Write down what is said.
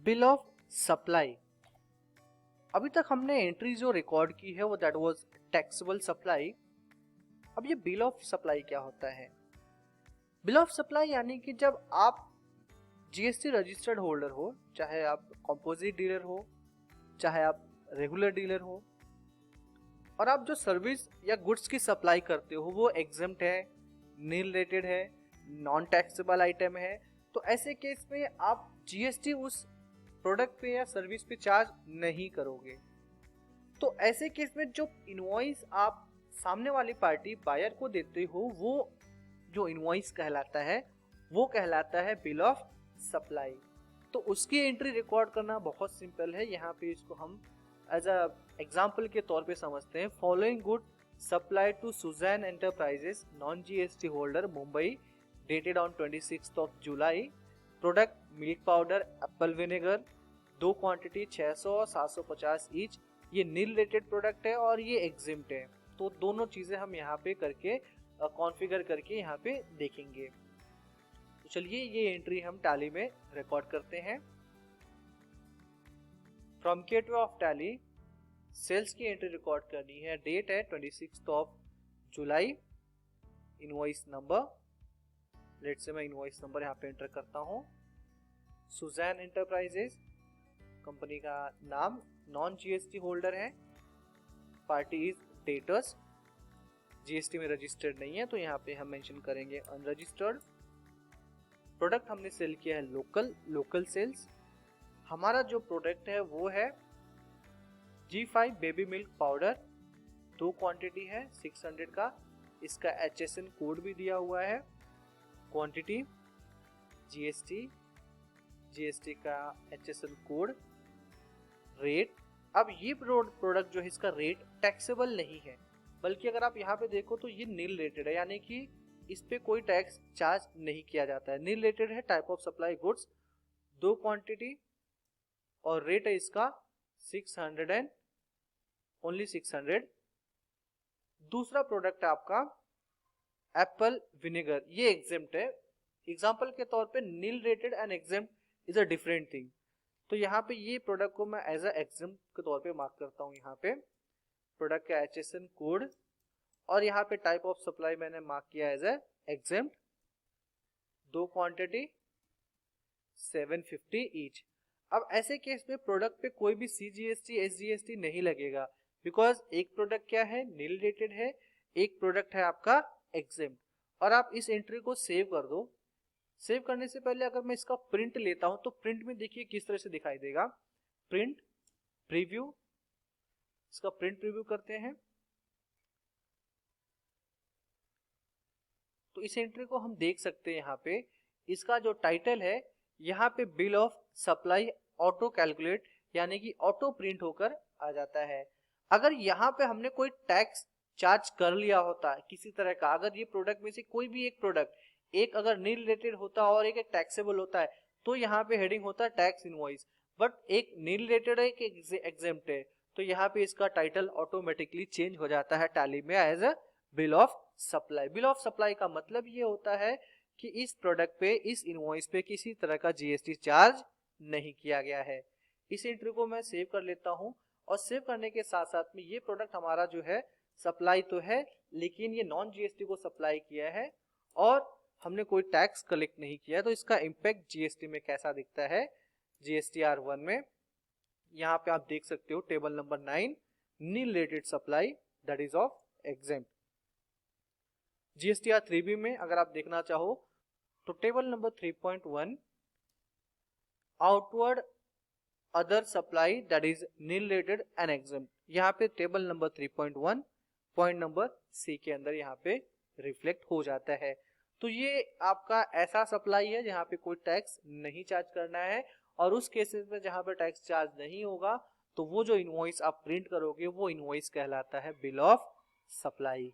Bill of supply. अभी तक हमने एंट्री जो रिकॉर्ड की है वो दैट वाज टैक्सेबल सप्लाई। अब ये बिल ऑफ सप्लाई क्या होता है? बिल ऑफ सप्लाई यानी कि जब आप जीएसटी रजिस्टर्ड होल्डर हो, चाहे आप कंपोजिट डीलर हो, चाहे आप रेगुलर डीलर हो, और आप जो सर्विस या गुड्स की सप्लाई करते हो वो एग्जम्प्ट है, नील रेटेड है, नॉन टैक्सेबल आइटम है, तो ऐसे केस में आप जीएसटी उस प्रोडक्ट पे या सर्विस पे चार्ज नहीं करोगे। तो ऐसे केस में जो इनवॉइस आप सामने वाली पार्टी बायर को देते हो वो जो इनवॉइस कहलाता है वो कहलाता है बिल ऑफ सप्लाई। तो उसकी एंट्री रिकॉर्ड करना बहुत सिंपल है। यहाँ पे इसको हम एज अ एग्जाम्पल के तौर पे समझते हैं। Following good supply to Suzanne enterprises non GST holder Mumbai dated on 26 of July. Product milk powder apple vinegar, 2 quantity 600 और 750 ईच। ये नील रेटेड प्रोडक्ट है और ये एग्जिम्ट है। तो दोनों चीजें हम यहाँ पे करके कॉन्फ़िगर करके यहाँ पे देखेंगे। तो चलिए ये एंट्री हम टैली में रिकॉर्ड करते हैं। From gateway of Tally sales की एंट्री रिकॉर्ड करनी है। डेट है 26 of July. Invoice number, let's say मैं इनवॉइस नंबर यहाँ पे एंटर करता हूँ। सुजैन एंटरप्राइजेस कंपनी का नाम, नॉन जीएसटी होल्डर है, पार्टी इज डेटर्स, जीएसटी में रजिस्टर्ड नहीं है तो यहाँ पे हम मेंशन करेंगे अनरजिस्टर्ड। प्रोडक्ट हमने सेल किया है लोकल सेल्स। हमारा जो प्रोडक्ट है वो है G5 baby milk powder, 2 quantity है 600 का। इसका HSN कोड भी दिया हुआ है। क्वांटिटी जीएसटी का HSN कोड, रेट। अब ये प्रोडक्ट जो है इसका रेट टैक्सेबल नहीं है, बल्कि अगर आप यहाँ पे देखो तो ये नील रेटेड है, यानी कि इस पे कोई टैक्स चार्ज नहीं किया जाता है। नील रेटेड है, type of supply goods, 2 quantity और रेट है इसका 600 एंड ओनली 600। दूसरा प्रोडक्ट है आपका एप्पल विनेगर, ये एग्जेम्प्ट है। एग्जाम्पल के तौर पे nil rated and exempt is a different thing. तो यहाँ पे ये प्रोडक्ट को मैं एज अ एग्जेम्प्ट के तौर पे मार्क करता हूँ। यहाँ पे प्रोडक्ट का HSN कोड और यहाँ पे टाइप ऑफ सप्लाई मैंने मार्क किया as a exempt, 2 quantity 750 each. अब ऐसे केस में प्रोडक्ट पे कोई भी CGST SGST नहीं लगेगा, बिकॉज एक प्रोडक्ट क्या है, नील रेटेड है, एक प्रोडक्ट है आपका एग्जेम्प्ट। और आप इस एंट्री को सेव कर दो। सेव करने से पहले अगर मैं इसका प्रिंट लेता हूं तो प्रिंट में देखिए किस तरह से दिखाई देगा। प्रिंट प्रीव्यू, इसका प्रिंट प्रीव्यू करते हैं तो इस एंट्री को हम देख सकते हैं। यहाँ पे इसका जो टाइटल है यहाँ पे bill of supply auto calculate, यानी कि ऑटो प्रिंट होकर आ जाता है। अगर यहाँ पे हमने कोई टैक्स चार्ज कर लिया होता है किसी तरह का, अगर ये प्रोडक्ट में से कोई भी एक प्रोडक्ट, एक अगर नील रेटेड होता और एक टैक्सेबल होता है तो यहाँ पे हेडिंग होता है टैक्स इनवॉइस। बट एक नील रेटेड है, एक एग्जेम्प्ट है, तो यहाँ पे इसका टाइटल ऑटोमेटिकली चेंज हो जाता है टैली में as a bill of supply. Bill of supply का मतलब ये होता है कि इस प्रोडक्ट पे, इस इनवॉइस पे किसी तरह का जीएसटी चार्ज नहीं किया गया है। इस एंट्री को मैं सेव कर लेता हूं और सेव करने के साथ साथ में ये प्रोडक्ट हमारा जो है सप्लाई तो है, लेकिन ये नॉन जीएसटी को सप्लाई किया है और हमने कोई टैक्स कलेक्ट नहीं किया, तो इसका इम्पैक्ट जीएसटी में कैसा दिखता है GSTR1 में। यहाँ पे आप देख सकते हो table number 9, nil rated supply that is of exempt. GSTR3B में अगर आप देखना चाहो तो table number 3.1 outward other supply that is nil rated and exempt. यहाँ पे table number 3.1 point number C के अंदर यहाँ पे रिफ्लेक्ट हो जाता है। तो ये आपका ऐसा सप्लाई है जहाँ पे कोई टैक्स नहीं चार्ज करना है, और उस केसेस में जहाँ पे टैक्स चार्ज नहीं होगा तो वो जो इनवॉइस आप प्रिंट करोगे वो इनवॉइस कहलाता है बिल ऑफ सप्लाई।